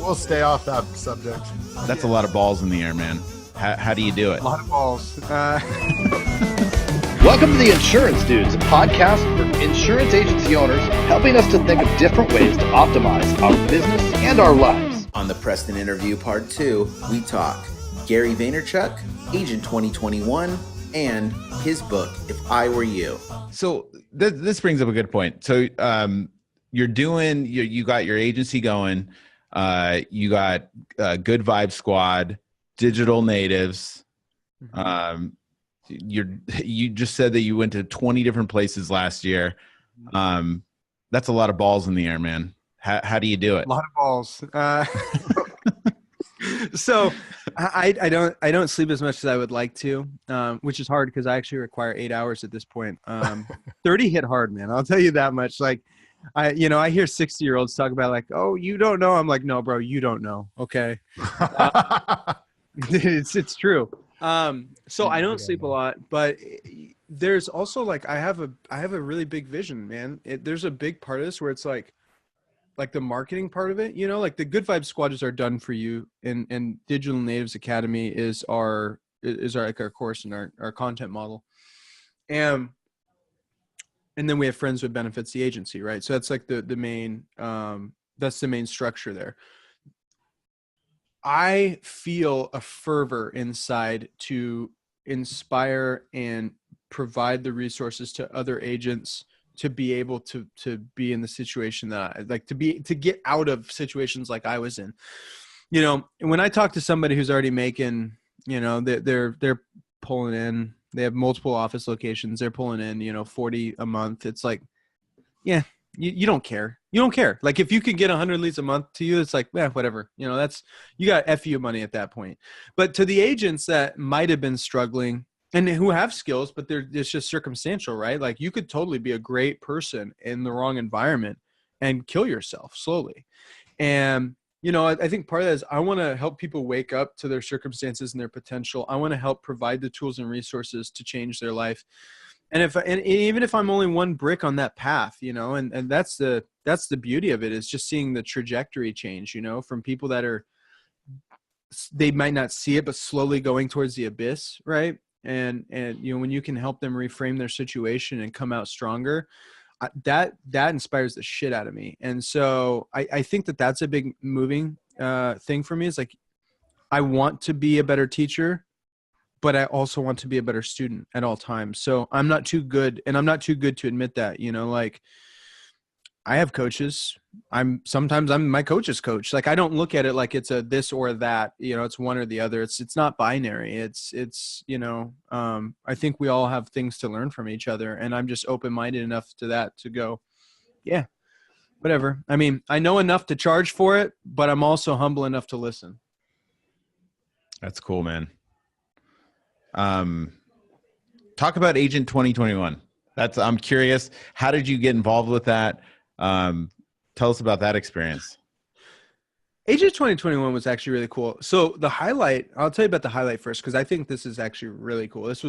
we'll stay off that subject. That's a lot of balls in the air, man. How do you do it? A lot of balls. Welcome to the Insurance Dudes, a podcast for insurance agency owners, helping us to think of different ways to optimize our business and our lives. On the Preston interview part 2, we talk Gary Vaynerchuk, Agent 2021, and his book, If I Were You. So this brings up a good point. So you got your agency going. You got Good Vibe Squad, digital natives. You just said that you went to 20 different places last year. That's a lot of balls in the air, man. How do you do it? A lot of balls. So I don't sleep as much as I would like to, which is hard because I actually require 8 hours at this point. 30 hit hard, man. I'll tell you that much. Like, I hear 60-year-olds talk about like, oh, you don't know. I'm like, no, bro, you don't know. Okay. It's true. So I don't sleep a lot, but there's also like, I have a really big vision, man. There's a big part of this where it's like the marketing part of it, like the Good Vibe Squad are done for you, and Digital Natives Academy is our course and our content model. And then we have Friends with Benefits, the agency, right? So that's like the main, that's the main structure there. I feel a fervor inside to inspire and provide the resources to other agents to be able to be in the situation that I like to get out of situations like I was in. When I talk to somebody who's already making, they're pulling in, they have multiple office locations, they're pulling in, 40 a month. It's like, yeah, you don't care. You don't care. Like if you could get 100 leads a month to you, it's like, whatever, that's, you got FU money at that point. But to the agents that might've been struggling and who have skills, but it's just circumstantial, right? Like you could totally be a great person in the wrong environment and kill yourself slowly. And, I think part of that is I want to help people wake up to their circumstances and their potential. I want to help provide the tools and resources to change their life. And even if I'm only one brick on that path, and that's the beauty of it, is just seeing the trajectory change, from people that they might not see it, but slowly going towards the abyss. Right. And when you can help them reframe their situation and come out stronger, that inspires the shit out of me. And so I think that's a big moving thing for me. Is like, I want to be a better teacher, but I also want to be a better student at all times. So I'm not too good, and I'm not too good to admit that, like I have coaches. Sometimes I'm my coach's coach. Like I don't look at it like it's a this or that, it's one or the other. It's not binary. It's I think we all have things to learn from each other, and I'm just open-minded enough to that to go, yeah, whatever. I mean, I know enough to charge for it, but I'm also humble enough to listen. That's cool, man. Talk about Agent 2021. I'm curious. How did you get involved with that? Tell us about that experience. Agent 2021 was actually really cool. So I'll tell you about the highlight first, because I think this is actually really cool. This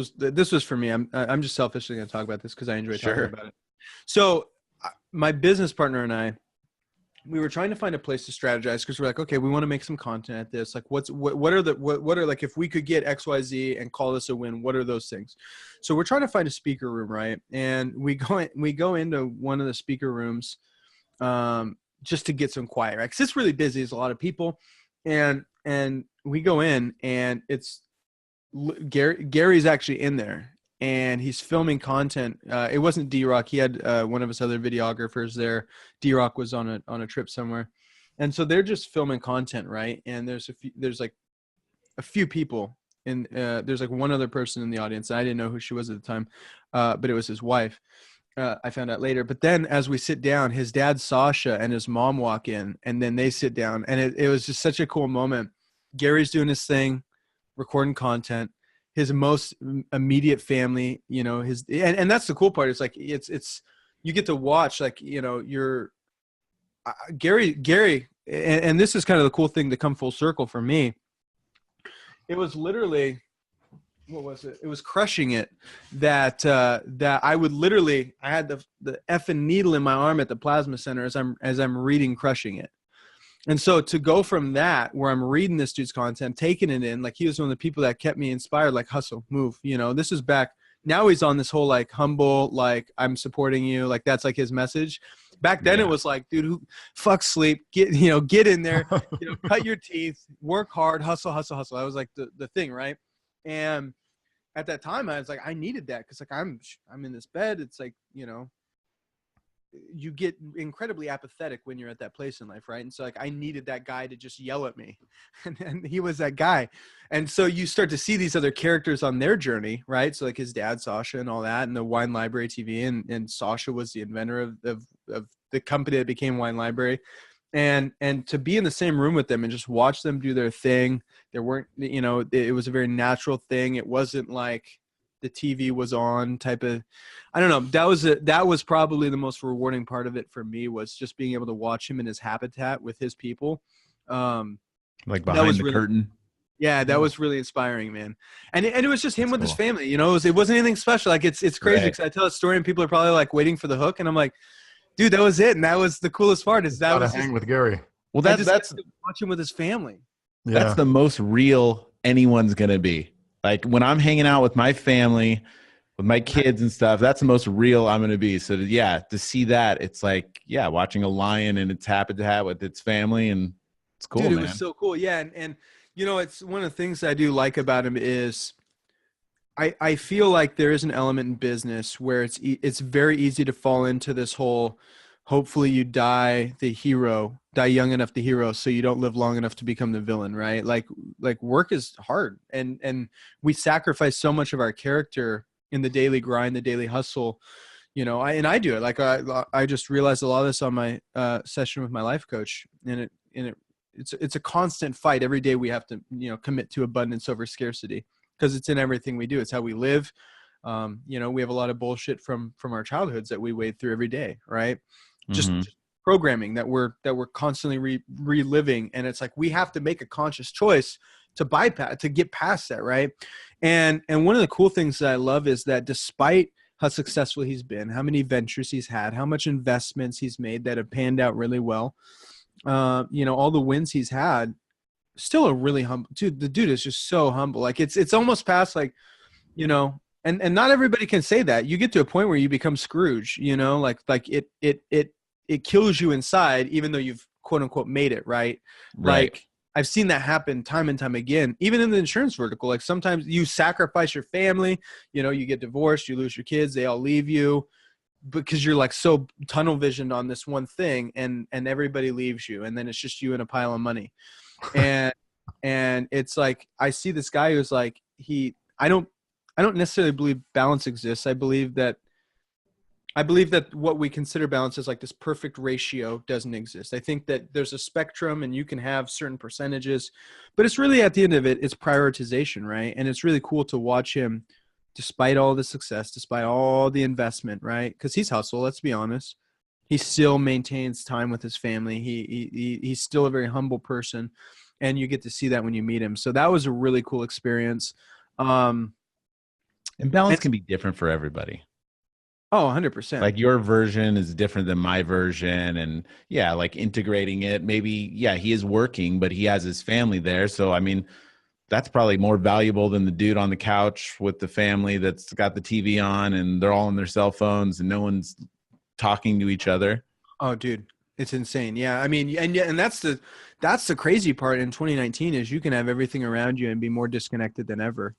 was for me. I'm just selfishly going to talk about this because I enjoy talking about it. So my business partner and I, we were trying to find a place to strategize, because we're like, okay, we want to make some content at this. Like what are like, if we could get XYZ and call this a win, what are those things? So we're trying to find a speaker room, right? And we go into one of the speaker rooms, just to get some quiet, right? Cause it's really busy. There's a lot of people, and we go in, and it's Gary's actually in there, and he's filming content. It wasn't D-Rock. He had one of his other videographers there. D-Rock was on a trip somewhere. And so they're just filming content, right? And there's like a few people, and there's like one other person in the audience. I didn't know who she was at the time, but it was his wife. I found out later. But then as we sit down, his dad, Sasha, and his mom walk in, and then they sit down. And it was just such a cool moment. Gary's doing his thing, recording content. His most immediate family, and that's the cool part. It's like, it's, you get to watch, like, Gary, and this is kind of the cool thing to come full circle for me. It was literally, what was it? It was Crushing It that I would literally, I had the effing needle in my arm at the plasma center as I'm reading Crushing It. And so to go from that, where I'm reading this dude's content, taking it in, like he was one of the people that kept me inspired, like hustle, move, this is back. Now he's on this whole like humble, like I'm supporting you. Like that's like his message. Back then it was like, dude, fuck sleep, get in there, cut your teeth, work hard, hustle, hustle, hustle. That was like the thing. Right. And at that time I was like, I needed that. Cause like I'm in this bed. It's like, you get incredibly apathetic when you're at that place in life. Right. And so like, I needed that guy to just yell at me and he was that guy. And so you start to see these other characters on their journey. Right. So like his dad, Sasha, and all that, and the Wine Library TV, and Sasha was the inventor of the company that became Wine Library. And to be in the same room with them and just watch them do their thing. There weren't, it was a very natural thing. It wasn't like the TV was on type of, I don't know. That was probably the most rewarding part of it for me, was just being able to watch him in his habitat with his people. Like behind the curtain. Yeah, that was really inspiring, man. And it was just him with his family. It wasn't anything special. Like it's crazy because I tell a story and people are probably like waiting for the hook, and I'm like, dude, that was it. And that was the coolest part. Is that was hang with Gary. Well, that's watch him with his family. Yeah. That's the most real anyone's gonna be. Like when I'm hanging out with my family, with my kids and stuff, that's the most real I'm going to be. So to see that, it's like, watching a lion in its habitat with its family, and it's cool, dude, man. It was so cool. Yeah. And it's one of the things I do like about him is I feel like there is an element in business where it's very easy to fall into this whole, hopefully you die young enough the hero, so you don't live long enough to become the villain, right? Like work is hard, and we sacrifice so much of our character in the daily grind, the daily hustle. I do it. Like I just realized a lot of this on my session with my life coach, and it's a constant fight. Every day we have to commit to abundance over scarcity, because it's in everything we do. It's how we live. We have a lot of bullshit from our childhoods that we wade through every day, right? Just programming that we're constantly reliving, and it's like we have to make a conscious choice to get past that, right? And one of the cool things that I love is that despite how successful he's been, how many ventures he's had, how much investments he's made that have panned out really well, all the wins he's had, still a really humble dude. The dude is just so humble. Like it's almost past like, and not everybody can say that. You get to a point where you become Scrooge, like it kills you inside, even though you've quote unquote made it, right? Like I've seen that happen time and time again, even in the insurance vertical. Like sometimes you sacrifice your family, you get divorced, you lose your kids, they all leave you because you're like so tunnel visioned on this one thing, and everybody leaves you, and then it's just you and a pile of money. And it's like I see this guy who's like I don't necessarily believe balance exists. I believe that what we consider balance is like this perfect ratio doesn't exist. I think that there's a spectrum and you can have certain percentages, but it's really at the end of it, it's prioritization, right? And it's really cool to watch him despite all the success, despite all the investment, right? Because he's hustle, let's be honest. He still maintains time with his family. He's still a very humble person, and you get to see that when you meet him. So that was a really cool experience. And balance can be different for everybody. Oh, 100%. Like your version is different than my version. And like integrating it, maybe, he is working, but he has his family there. So, I mean, that's probably more valuable than the dude on the couch with the family that's got the TV on and they're all on their cell phones and no one's talking to each other. Oh, dude, it's insane. Yeah. I mean, and that's the crazy part in 2019 is you can have everything around you and be more disconnected than ever.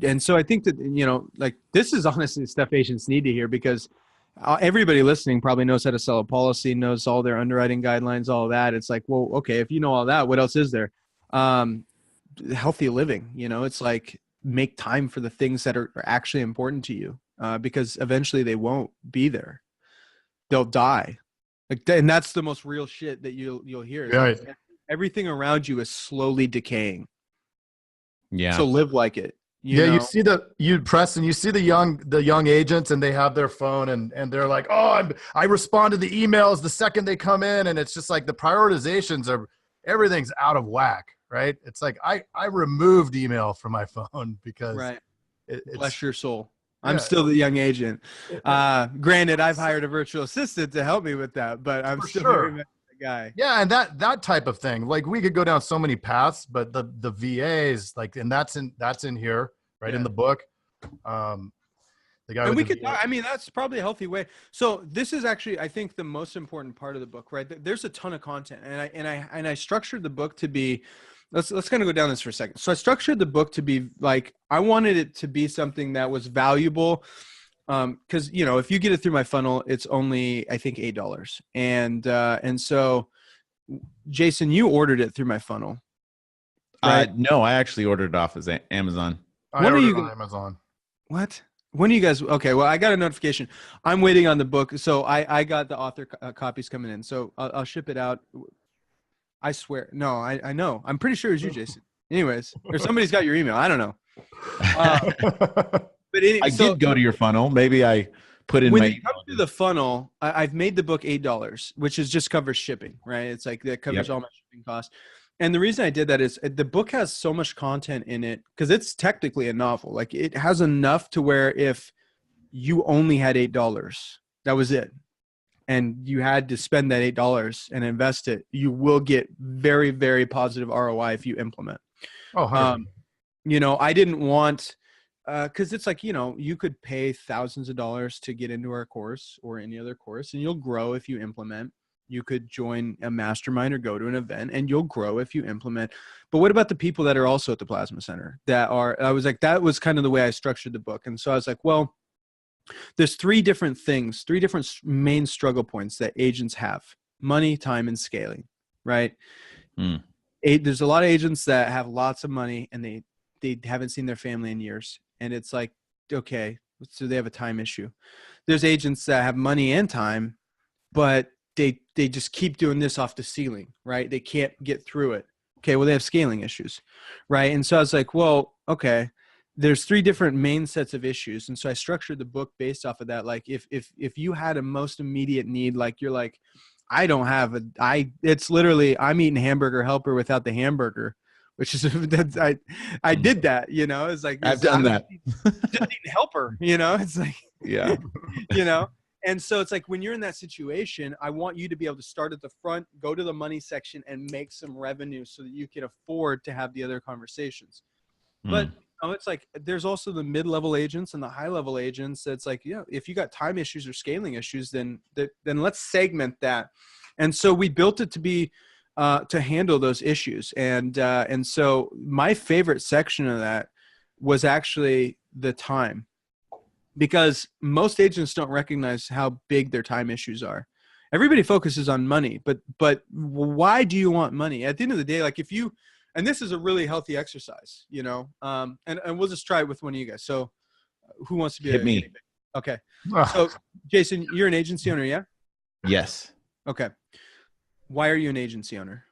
And so I think that, like this is honestly stuff agents need to hear, because everybody listening probably knows how to sell a policy, knows all their underwriting guidelines, all that. It's like, well, okay, if you know all that, what else is there? Healthy living, it's like make time for the things that are actually important to you, because eventually they won't be there. They'll die. And that's the most real shit that you'll hear. Right. Like, everything around you is slowly decaying. Yeah. So live like it. You see Preston, you see the young agents, and they have their phone and they're like, oh, I respond to the emails the second they come in. And it's just like the prioritizations everything's out of whack, right? It's like, I removed email from my phone because bless your soul. I'm still the young agent. Granted, I've hired a virtual assistant to help me with that, but I'm still very much guy. Yeah, and that type of thing. Like we could go down so many paths, but the VAs, like, and that's in here, right, in the book. The guy And with we the could, VA. I mean, that's probably a healthy way. So this is actually, I think, the most important part of the book, right? There's a ton of content, and I structured the book to be. Let's kind of go down this for a second. So I structured the book to be like, I wanted it to be something that was valuable. Because if you get it through my funnel, it's only, I think, $8. And so, Jason, you ordered it through my funnel, right? No, I actually ordered it off as Amazon. I ordered on Amazon. What? When do you guys? Okay, well, I got a notification. I'm waiting on the book, so I got the author copies coming in. So I'll ship it out. I swear. No, I know. I'm pretty sure it was you, Jason. Anyways, or somebody's got your email. I don't know. But I did go to your funnel. Maybe I put in when my. you come to the funnel, I've made the book $8, which is just covers shipping, right? It's like that covers all my shipping costs. And the reason I did that is the book has so much content in it because it's technically a novel. Like it has enough to where if you only had $8, that was it, and you had to spend that $8 and invest it, you will get very, very positive ROI if you implement. Oh, I didn't want. Because it's like, you could pay thousands of dollars to get into our course or any other course, and you'll grow if you implement. You could join a mastermind or go to an event, and you'll grow if you implement. But what about the people that are also at the Plasma Center that was kind of the way I structured the book. And so I was like, well, there's three different main struggle points that agents have: money, time, and scaling, right? There's a lot of agents that have lots of money and they haven't seen their family in years. And it's like, okay, so they have a time issue. There's agents that have money and time, but they just keep doing this off the ceiling, right? They can't get through it. Okay, well, they have scaling issues, right? And so I was like, well, okay, there's three different main sets of issues. And so I structured the book based off of that. Like if you had a most immediate need, like you're like, it's literally, I'm eating hamburger helper without the hamburger. Which is I did that, it's like I've done that. Just eating helper, it's like, yeah, and so it's like when you're in that situation, I want you to be able to start at the front, go to the money section, and make some revenue so that you can afford to have the other conversations. But it's like there's also the mid-level agents and the high-level agents. That's like, if you got time issues or scaling issues, then let's segment that. And so we built it to be. To handle those issues. And so my favorite section of that was actually the time, because most agents don't recognize how big their time issues are. Everybody focuses on money, but why do you want money? At the end of the day, like and this is a really healthy exercise, and we'll just try it with one of you guys. So who wants to be Hit me. Okay. So Jason, you're an agency owner, yeah? Yes. Okay. Why are you an agency owner?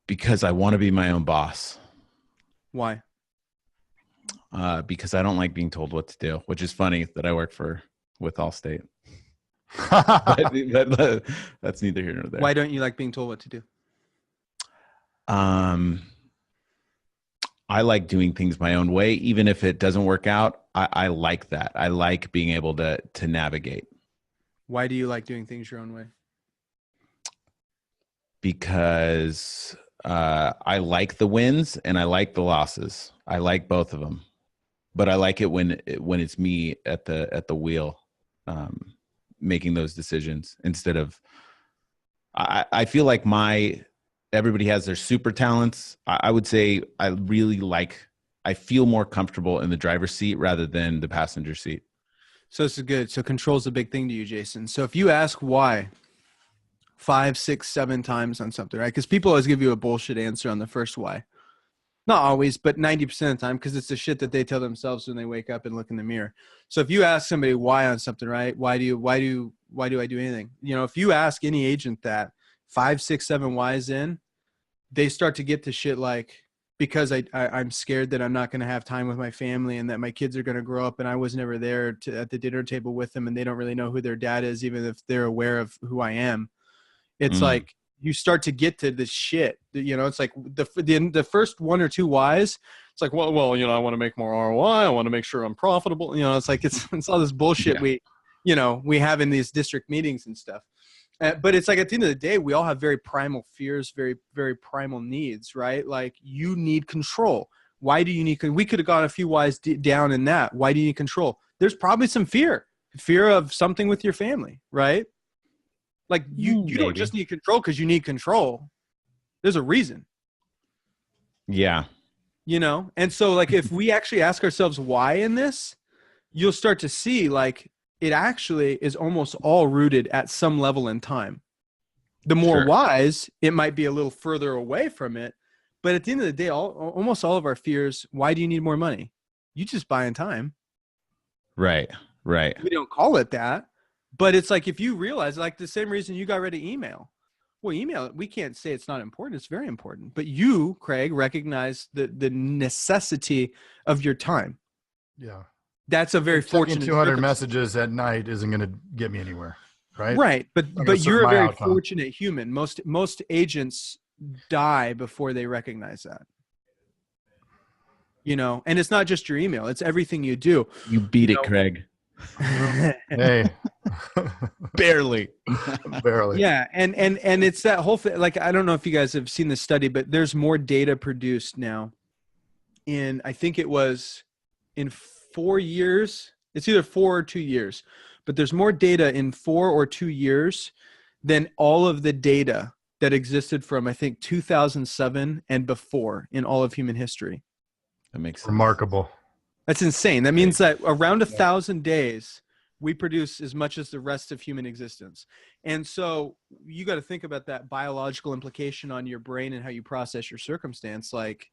Because I want to be my own boss. Why? Because I don't like being told what to do, which is funny that I work with Allstate. but that's neither here nor there. Why don't you like being told what to do? I like doing things my own way, even if it doesn't work out. I like that. I like being able to navigate. Why do you like doing things your own way? Because I like the wins and I like the losses. I like both of them, but I like it when it's me at the wheel, making those decisions instead of. I feel like everybody has their super talents. I would say I feel more comfortable in the driver's seat rather than the passenger seat. So this is good. So control's a big thing to you, Jason. So if you ask why 5, 6, 7 times on something, right? Because people always give you a bullshit answer on the first why. Not always, but 90% of the time, because it's the shit that they tell themselves when they wake up and look in the mirror. So if you ask somebody why on something, right? Why do I do anything? If you ask any agent that 5, 6, 7 whys in, they start to get to shit like, because I'm scared that I'm not going to have time with my family and that my kids are going to grow up and I was never there at the dinner table with them and they don't really know who their dad is, even if they're aware of who I am. It's like you start to get to this shit. It's like the first 1 or 2 whys. It's like, well, I want to make more ROI. I want to make sure I'm profitable. It's like it's all this bullshit we have in these district meetings and stuff. But it's like at the end of the day, we all have very primal fears, very, very primal needs, right? Like you need control. Why do you need, we could have gone a few whys down in that. Why do you need control? There's probably some fear of something with your family, right? Like you don't just need control because you need control. There's a reason. Yeah. You know? And so like, if we actually ask ourselves why in this, you'll start to see like it actually is almost all rooted at some level in time. The more whys, it might be a little further away from it. But at the end of the day, almost all of our fears, why do you need more money? You just buying time. Right. We don't call it that. But it's like if you realize, like the same reason you got rid of email. Well, email, we can't say it's not important. It's very important. But you, Craig, recognize the necessity of your time. Yeah. That's a very fortunate 200 messages at night isn't going to get me anywhere, right? Right. But you're a very fortunate human. Most agents die before they recognize that. You know, and it's not just your email, it's everything you do. You beat it, Craig. Hey. Barely. Yeah, and it's that whole thing. Like, I don't know if you guys have seen this study, but there's more data produced now I think it was in 4 years. It's either 4 or 2 years, but there's more data in 4 or 2 years than all of the data that existed from, I think, 2007 and before in all of human history. That makes sense. Remarkable. That's insane. That means that around 1,000 days, we produce as much as the rest of human existence. And so you got to think about that biological implication on your brain and how you process your circumstance. Like,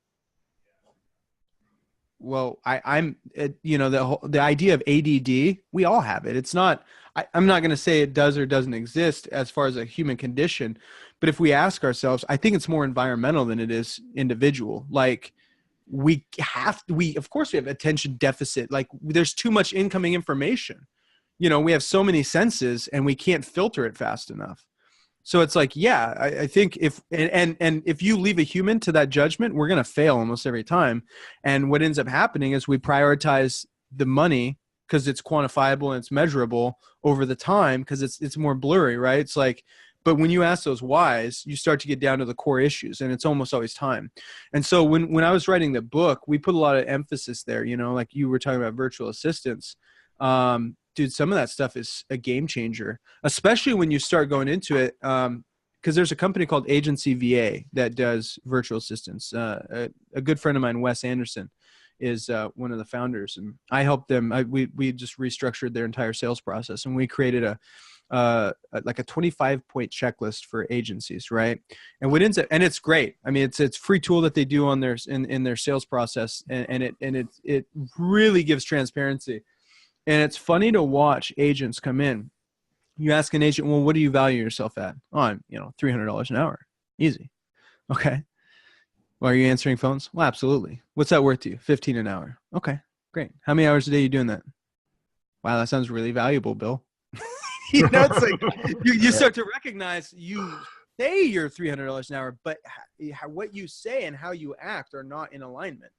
well, I'm you know, the idea of ADD, we all have it. It's not, I'm not going to say it does or doesn't exist as far as a human condition, but if we ask ourselves, I think it's more environmental than it is individual. Like of course we have attention deficit. Like there's too much incoming information. You know, we have so many senses and we can't filter it fast enough. So it's like, yeah, I think if you leave a human to that judgment, we're going to fail almost every time. And what ends up happening is we prioritize the money because it's quantifiable and it's measurable over the time because it's more blurry, right? It's like, but when you ask those whys, you start to get down to the core issues, and it's almost always time. And so when I was writing the book, we put a lot of emphasis there, you know, like you were talking about virtual assistants. Dude, some of that stuff is a game changer, especially when you start going into it. Because there's a company called Agency VA that does virtual assistants. A good friend of mine, Wes Anderson, is one of the founders, and I helped them. We just restructured their entire sales process, and we created like a 25-point checklist for agencies, right? And what ends up, and it's great. I mean, it's free tool that they do on their in their sales process, and it really gives transparency. And it's funny to watch agents come in. You ask an agent, well, what do you value yourself at? Oh, I'm, $300 an hour. Easy. Okay. Well, are you answering phones? Well, absolutely. What's that worth to you? $15 an hour. Okay, great. How many hours a day are you doing that? Wow, that sounds really valuable, Bill. It's like you start to recognize you say you're $300 an hour, but what you say and how you act are not in alignment.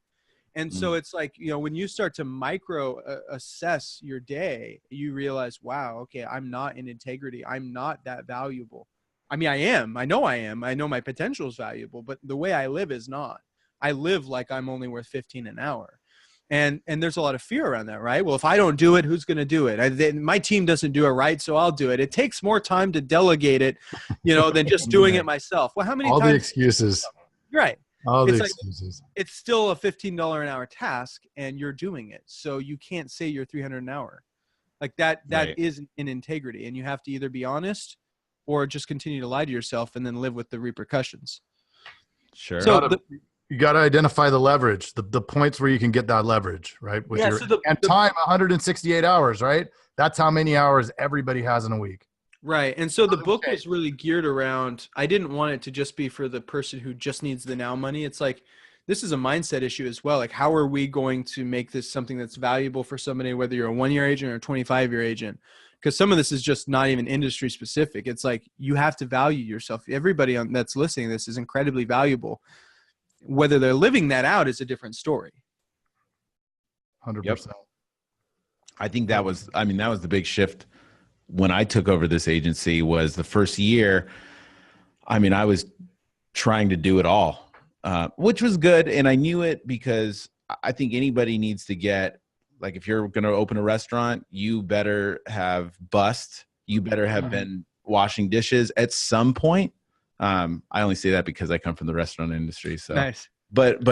And so it's like, when you start to micro assess your day, you realize, wow, okay, I'm not in integrity. I'm not that valuable. I mean, I am. I know I am. I know my potential is valuable, but the way I live is not. I live like I'm only worth $15 an hour. And there's a lot of fear around that, right? Well, if I don't do it, who's going to do it? My team doesn't do it right, so I'll do it. It takes more time to delegate it, than just doing it myself. Well, how many times? All the excuses. Right. All the excuses. It's still a $15 an hour task, and you're doing it. So you can't say you're $300 an hour. Like that Right. is in integrity, and you have to either be honest or just continue to lie to yourself and then live with the repercussions. Sure. So You got to identify the leverage, the points where you can get that leverage, right? Time, 168 hours, right? That's how many hours everybody has in a week. Right. And so the book was really geared around, I didn't want it to just be for the person who just needs the now money. It's like, this is a mindset issue as well. Like, how are we going to make this something that's valuable for somebody, whether you're a 1-year agent or a 25-year agent? Because some of this is just not even industry specific. It's like, you have to value yourself. Everybody that's listening to this is incredibly valuable. Whether they're living that out is a different story. 100%. Yep. I think that was the big shift when I took over this agency was the first year. I mean, I was trying to do it all, which was good. And I knew it because I think anybody needs to get, like, if you're going to open a restaurant, you better have bust. You better have been washing dishes at some point. I only say that because I come from the restaurant industry. So Nice. But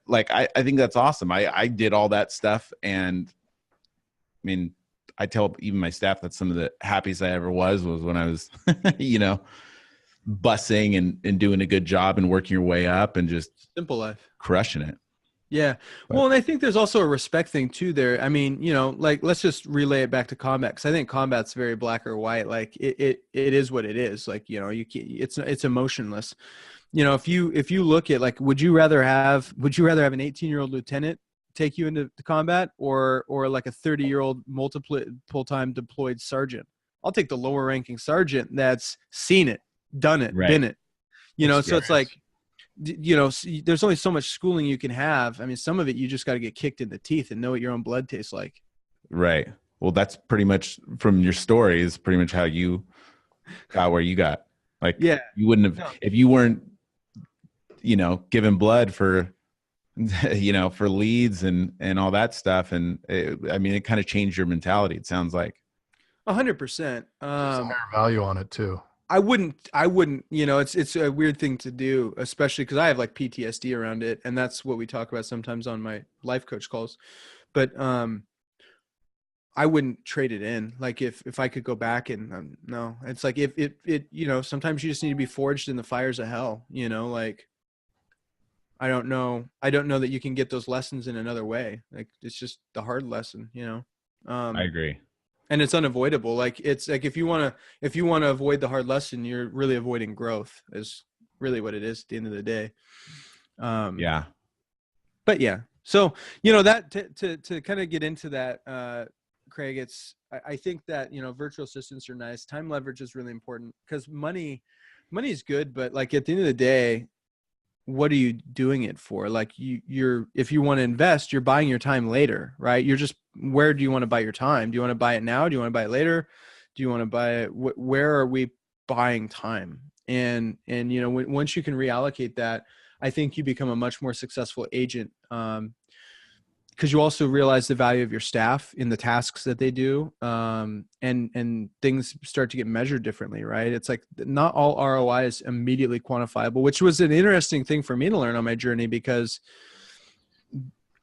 like, I think that's awesome. I did all that stuff. And I mean, I tell even my staff that some of the happiest I ever was when I was, you know, bussing and doing a good job and working your way up and just Simple life. crushing it. Yeah. Well, and I think there's also a respect thing too there. I mean, you know, like, let's just relay it back to combat, because I think combat's very black or white. Like it is what it is. Like, you know, it's emotionless. You know, if you look at, like, would you rather have an 18-year-old lieutenant take you into the combat or like a 30-year-old full-time deployed sergeant? I'll take the lower ranking sergeant that's seen it, done it, Right. been it, you know? Experience. So it's like, you know, there's only so much schooling you can have. I mean, some of it, you just got to get kicked in the teeth and know what your own blood tastes like. Right. Well, that's pretty much, from your story, is pretty much how you got where you got. Like, Yeah. you wouldn't have, if you weren't, you know, giving blood for, you know, for leads and all that stuff. And I mean, it kind of changed your mentality, it sounds like. 100%. There's a higher value on it too. I wouldn't, you know, it's a weird thing to do, especially because I have like PTSD around it. And that's what we talk about sometimes on my life coach calls. But I wouldn't trade it in. Like if I could go back and no, it's like if it, you know, sometimes you just need to be forged in the fires of hell, you know, like, I don't know that you can get those lessons in another way. Like, it's just the hard lesson, you know? I agree. And it's unavoidable. Like, it's like, if you want to avoid the hard lesson, you're really avoiding growth, is really what it is at the end of the day. Yeah. But yeah, so, you know, that to kind of get into that, Craig, I think that, you know, virtual assistants are nice. Time leverage is really important, because money is good, but like, at the end of the day, what are you doing it for? Like, if you want to invest, you're buying your time later, right? You're just, where do you want to buy your time? Do you want to buy it now? Do you want to buy it later? Do you want to buy it? Where are we buying time? And, you know, once you can reallocate that, I think you become a much more successful agent. Because you also realize the value of your staff in the tasks that they do. And things start to get measured differently, right? It's like, not all ROI is immediately quantifiable, which was an interesting thing for me to learn on my journey, because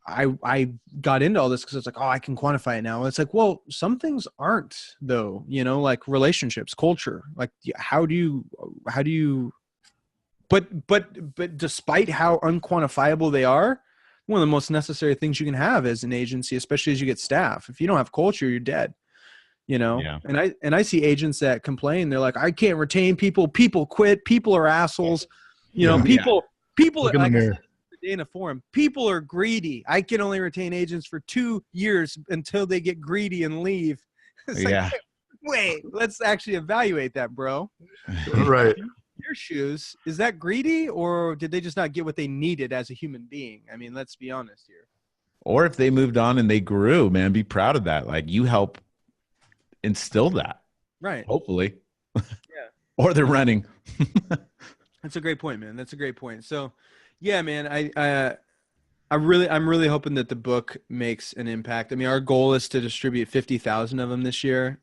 I got into all this because it's like, oh, I can quantify it now. And it's like, well, some things aren't, though, you know, like relationships, culture, like how do you, but despite how unquantifiable they are, one of the most necessary things you can have as an agency, especially as you get staff. If you don't have culture, you're dead, you know? Yeah. And I see agents that complain. They're like, I can't retain people. People quit. People are assholes. You know, people Look are, in the like I mirror. said today in a forum, people are greedy. I can only retain agents for 2 years until they get greedy and leave. It's Yeah. like, wait, let's actually evaluate that, bro. Right. Your shoes, is that greedy, or did they just not get what they needed as a human being? I mean, let's be honest here. Or if they moved on and they grew, man, be proud of that. Like, you help instill that, Right. hopefully. Yeah. Or they're running. That's a great point, man. That's a great point. So yeah, man, I'm really hoping that the book makes an impact. I mean, our goal is to distribute 50,000 of them this year.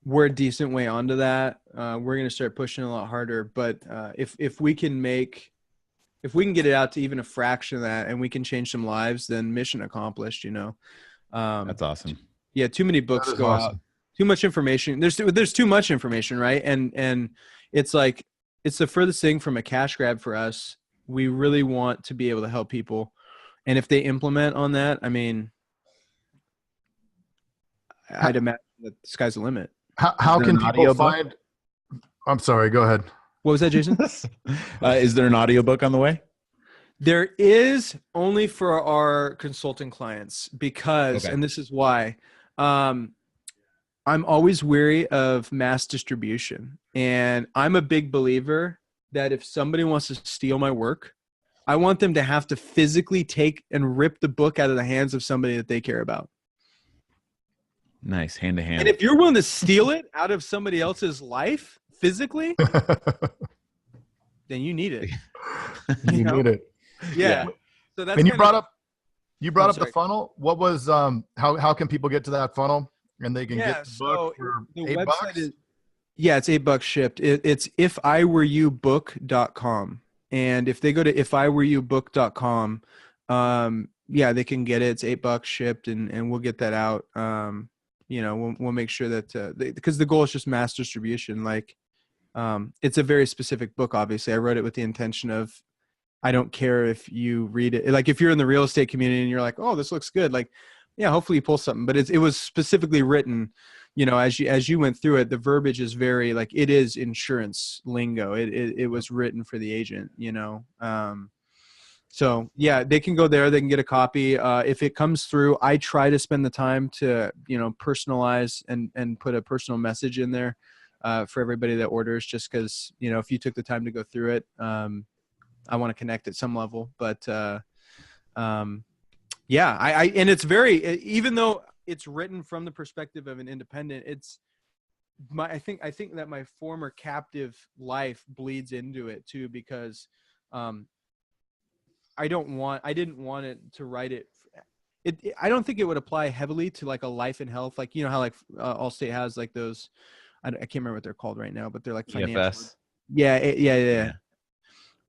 We're a decent way onto that. We're going to start pushing a lot harder, but if we can get it out to even a fraction of that, and we can change some lives, then mission accomplished, you know? That's awesome. Yeah. Too many books go awesome. out, too much information. There's too much information. Right. And it's like, it's the furthest thing from a cash grab for us. We really want to be able to help people. And if they implement on that, I mean, I'd imagine that the sky's the limit. How can people find? I'm sorry. Go ahead. What was that, Jason? Is there an audiobook on the way? There is, only for our consulting clients, because, Okay. and this is why, I'm always wary of mass distribution. And I'm a big believer that if somebody wants to steal my work, I want them to have to physically take and rip the book out of the hands of somebody that they care about. Nice. Hand to hand. And if you're willing to steal it out of somebody else's life physically, then you need it. You know? need it. Yeah. So that's And you kinda- brought up the funnel. What was how can people get to that funnel and they can get the book for the $8? website is, it's $8 shipped. It's ifiwereyoubbook.com. And if they go to ifiwereyoubbook.com, they can get it. It's $8 shipped, and we'll get that out. We'll make sure that because the goal is just mass distribution. Like, it's a very specific book. Obviously, I wrote it with the intention of, I don't care if you read it. Like, if you're in the real estate community and you're like, oh, this looks good. Like, yeah, hopefully you pull something. But it was specifically written, as you went through it, the verbiage is very, like, it is insurance lingo. It was written for the agent, So yeah, they can go there. They can get a copy. If it comes through, I try to spend the time to, personalize and put a personal message in there for everybody that orders, just because, if you took the time to go through it, I want to connect at some level. But and it's very, even though it's written from the perspective of an independent, I think that my former captive life bleeds into it too, because I didn't want it to write it. I don't think it would apply heavily to like a life and health, like, how like Allstate has like those, I can't remember what they're called right now, but they're like financial. EFS. Yeah.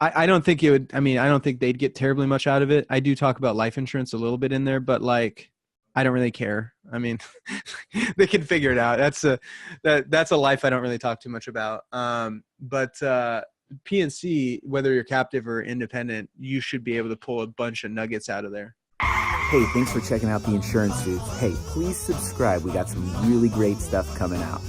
I don't think it would. I mean, I don't think they'd get terribly much out of it. I do talk about life insurance a little bit in there, but like, I don't really care. I mean, they can figure it out. That's a life I don't really talk too much about. But PNC, whether you're captive or independent, you should be able to pull a bunch of nuggets out of there. Hey, thanks for checking out the Insurance Dudes. Hey, please subscribe. We got some really great stuff coming out.